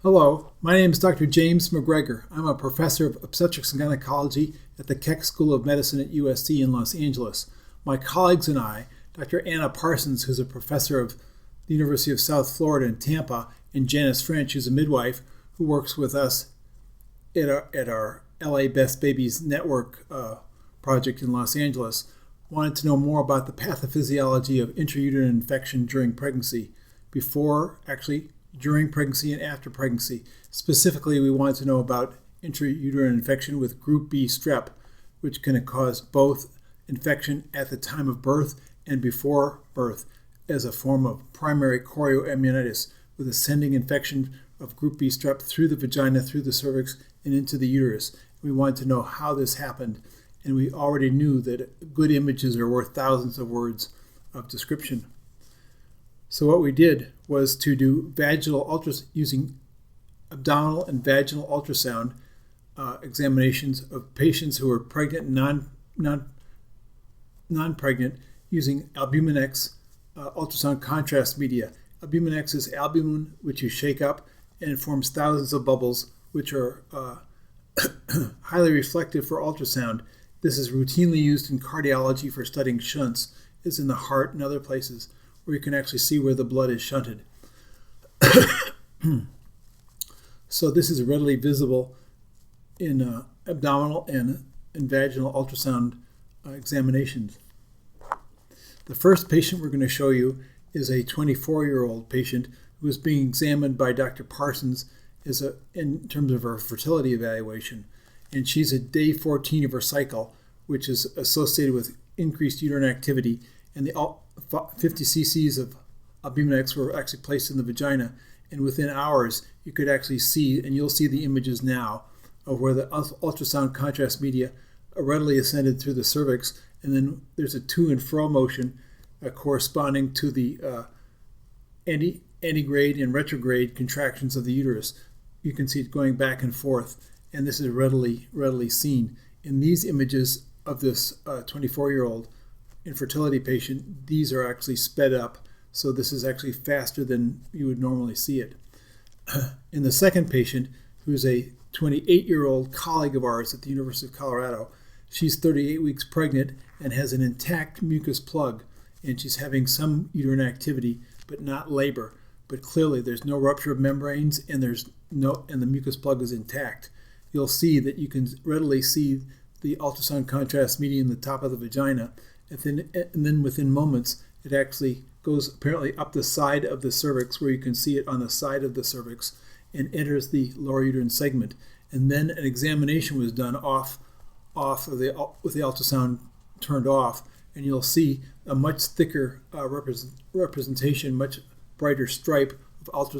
Hello, my name is Dr. James McGregor. I'm a professor of obstetrics and gynecology at the Keck School of Medicine at USC in Los Angeles. My colleagues and I, Dr. Anna Parsons, who's a professor of the University of South Florida in Tampa, and Janice French, who's a midwife who works with us at our LA Best Babies Network project in Los Angeles, wanted to know more about the pathophysiology of intrauterine infection during pregnancy, during pregnancy and after pregnancy. Specifically, we wanted to know about intrauterine infection with group B strep, which can cause both infection at the time of birth and before birth as a form of primary chorioamnionitis with ascending infection of group B strep through the vagina, through the cervix, and into the uterus. We wanted to know how this happened, and we already knew that good images are worth thousands of words of description. So what we did was to do using abdominal and vaginal ultrasound examinations of patients who were pregnant and non-pregnant using Albumin X ultrasound contrast media. Albumin X is albumin, which you shake up, and it forms thousands of bubbles, which are highly reflective for ultrasound. This is routinely used in cardiology for studying shunts, as in the heart and other places, where you can actually see where the blood is shunted. So this is readily visible in abdominal and vaginal ultrasound examinations. The first patient we're going to show you is a 24-year-old patient who is being examined by Dr. Parsons in terms of her fertility evaluation. And she's at day 14 of her cycle, which is associated with increased uterine activity, and the 50 cc's of albumin X were actually placed in the vagina, and within hours you could actually see, and you'll see the images now, of where the ultrasound contrast media readily ascended through the cervix, and then there's a to and fro motion corresponding to the antegrade and retrograde contractions of the uterus. You can see it going back and forth, and this is readily seen. In these images of this 24-year-old infertility patient, these are actually sped up, so this is actually faster than you would normally see it. In the second patient, who's a 28-year-old colleague of ours at the University of Colorado, she's 38 weeks pregnant and has an intact mucus plug, and she's having some uterine activity, but not labor. But clearly there's no rupture of membranes, and the mucus plug is intact. You'll see that you can readily see the ultrasound contrast media in the top of the vagina, and then within moments it actually goes apparently up the side of the cervix, where you can see it on the side of the cervix, and enters the lower uterine segment. And then an examination was done with the ultrasound turned off, and you'll see a much thicker representation, much brighter stripe of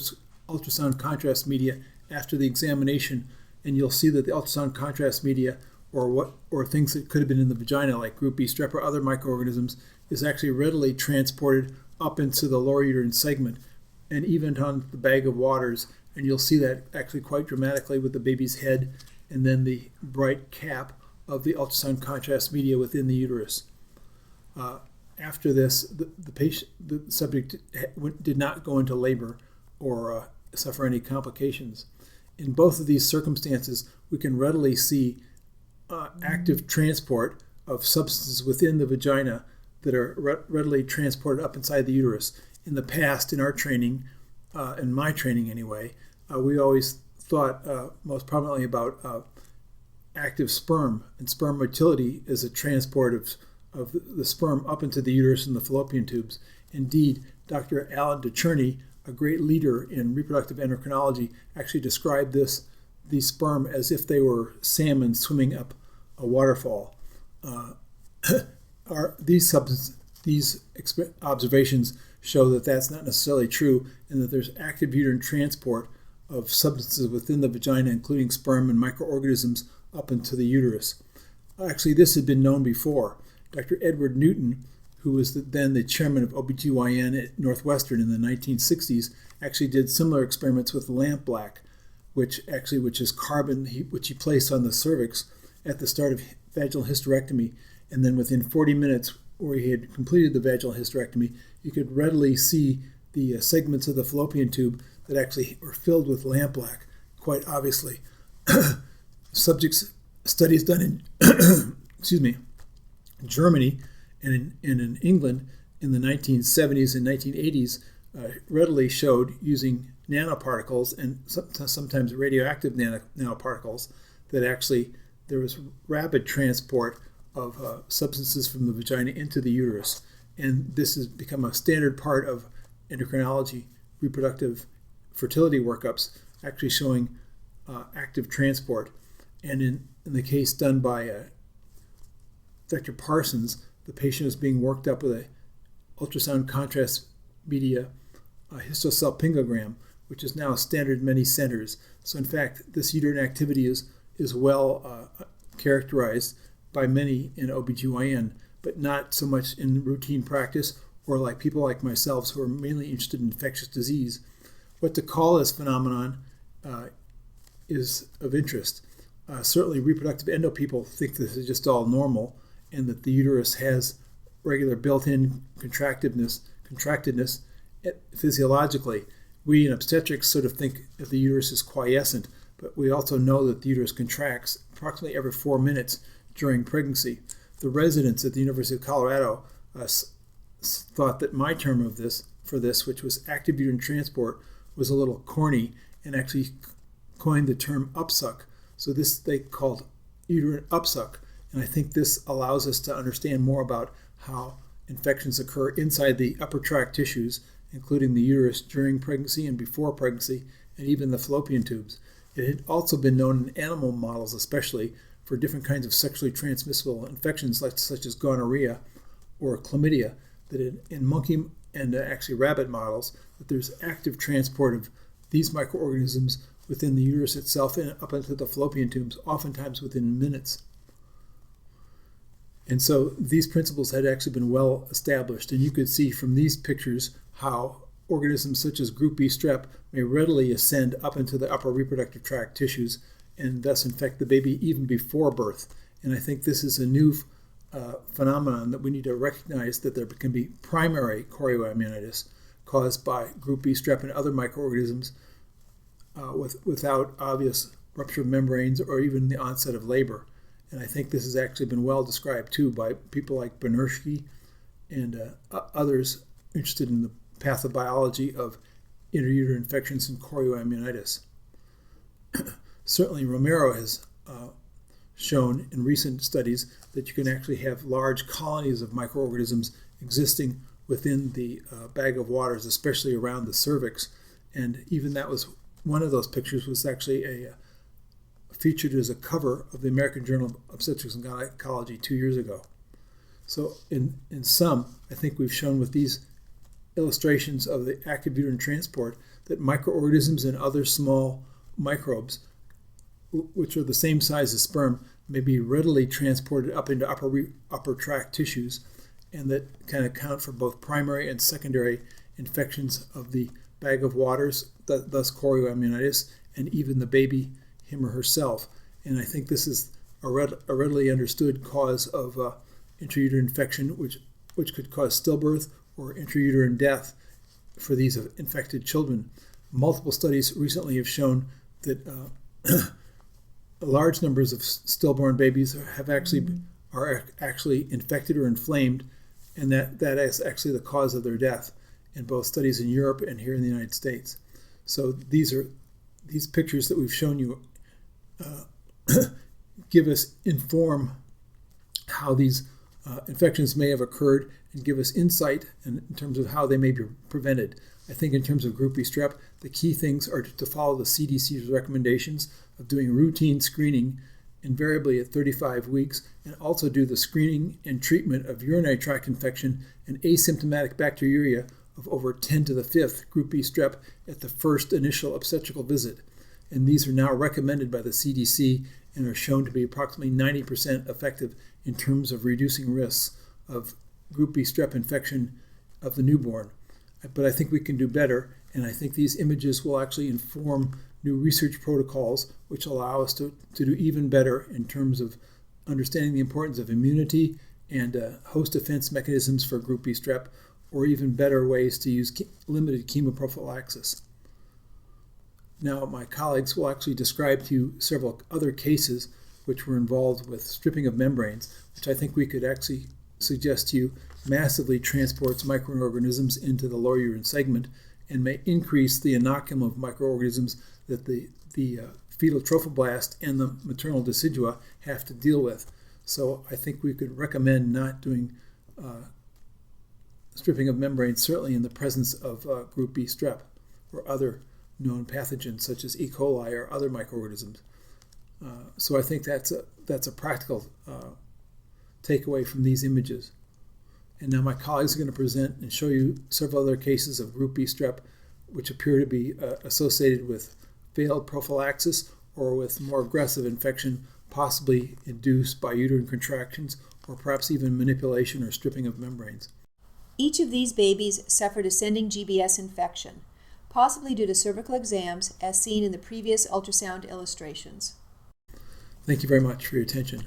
ultrasound contrast media after the examination. And you'll see that the ultrasound contrast media, or things that could have been in the vagina, like group B strep or other microorganisms, is actually readily transported up into the lower uterine segment and even on the bag of waters. And you'll see that actually quite dramatically with the baby's head and then the bright cap of the ultrasound contrast media within the uterus. After this, the subject did not go into labor or suffer any complications. In both of these circumstances, we can readily see active transport of substances within the vagina that are readily transported up inside the uterus. In the past, in our training, in my training anyway, we always thought most prominently about active sperm, and sperm motility is a transport of the sperm up into the uterus and the fallopian tubes. Indeed, Dr. Alan DeCherney, a great leader in reproductive endocrinology, actually described these sperm as if they were salmon swimming up a waterfall. These observations show that that's not necessarily true, and that there's active uterine transport of substances within the vagina, including sperm and microorganisms, up into the uterus. Actually, this had been known before. Dr. Edward Newton, who was then the chairman of OBGYN at Northwestern in the 1960s, actually did similar experiments with lampblack, which is carbon, which he placed on the cervix at the start of vaginal hysterectomy. And then within 40 minutes, where he had completed the vaginal hysterectomy, you could readily see the segments of the fallopian tube that actually were filled with lampblack, quite obviously. Studies done in Germany and in England in the 1970s and 1980s readily showed, using nanoparticles and sometimes radioactive nanoparticles, that actually there was rapid transport of substances from the vagina into the uterus. And this has become a standard part of endocrinology, reproductive fertility workups, actually showing active transport. And in the case done by Dr. Parsons, the patient is being worked up with a ultrasound contrast media histosalpingogram, which is now standard in many centers. So in fact, this uterine activity is well characterized by many in OBGYN, but not so much in routine practice or like people like myself who are mainly interested in infectious disease. What to call this phenomenon is of interest. Certainly reproductive endo people think this is just all normal and that the uterus has regular built-in contractedness physiologically. We in obstetrics sort of think that the uterus is quiescent, but we also know that the uterus contracts approximately every 4 minutes during pregnancy. The residents at the University of Colorado thought that my term for this, which was active uterine transport, was a little corny, and actually coined the term upsuck. So this they called uterine upsuck, and I think this allows us to understand more about how infections occur inside the upper tract tissues, including the uterus during pregnancy and before pregnancy, and even the fallopian tubes. It had also been known in animal models, especially for different kinds of sexually transmissible infections such as gonorrhea or chlamydia, that in monkey and actually rabbit models, that there's active transport of these microorganisms within the uterus itself and up into the fallopian tubes, oftentimes within minutes. And so these principles had actually been well established, and you could see from these pictures how organisms such as group B strep may readily ascend up into the upper reproductive tract tissues and thus infect the baby even before birth. And I think this is a new phenomenon that we need to recognize, that there can be primary chorioamnionitis caused by group B strep and other microorganisms without obvious rupture of membranes or even the onset of labor. And I think this has actually been well described too by people like Benersky and others interested in the pathobiology of intrauterine infections and chorioamnionitis. Certainly Romero has shown in recent studies that you can actually have large colonies of microorganisms existing within the bag of waters, especially around the cervix. And even that was one of those pictures was actually featured as a cover of the American Journal of Obstetrics and Gynecology 2 years ago. So in sum, I think we've shown with these illustrations of the active uterine transport that microorganisms and other small microbes, which are the same size as sperm, may be readily transported up into upper tract tissues, and that can account for both primary and secondary infections of the bag of waters, thus chorioamnionitis, and even the baby, him or herself. And I think this is a readily understood cause of intrauterine infection, which could cause stillbirth or intrauterine death for these infected children. Multiple studies recently have shown that large numbers of stillborn babies are actually infected or inflamed, and that is actually the cause of their death in both studies in Europe and here in the United States. So these pictures that we've shown you inform how these infections may have occurred and give us insight in terms of how they may be prevented. I think in terms of group B strep, the key things are to follow the CDC's recommendations of doing routine screening invariably at 35 weeks, and also do the screening and treatment of urinary tract infection and asymptomatic bacteriuria of over 10 to the 5th group B strep at the first initial obstetrical visit. And these are now recommended by the CDC and are shown to be approximately 90% effective in terms of reducing risks of group B strep infection of the newborn. But I think we can do better, and I think these images will actually inform new research protocols which allow us to do even better in terms of understanding the importance of immunity and host defense mechanisms for group B strep, or even better ways to use limited chemoprophylaxis. Now, my colleagues will actually describe to you several other cases which were involved with stripping of membranes, which I think we could actually suggest to you massively transports microorganisms into the lower uterine segment and may increase the inoculum of microorganisms that the fetal trophoblast and the maternal decidua have to deal with. So I think we could recommend not doing stripping of membranes, certainly in the presence of group B strep or other known pathogens such as E. coli or other microorganisms. So I think that's a practical takeaway from these images. And now my colleagues are going to present and show you several other cases of group B strep which appear to be associated with failed prophylaxis or with more aggressive infection, possibly induced by uterine contractions or perhaps even manipulation or stripping of membranes. Each of these babies suffered ascending GBS infection, possibly due to cervical exams as seen in the previous ultrasound illustrations. Thank you very much for your attention.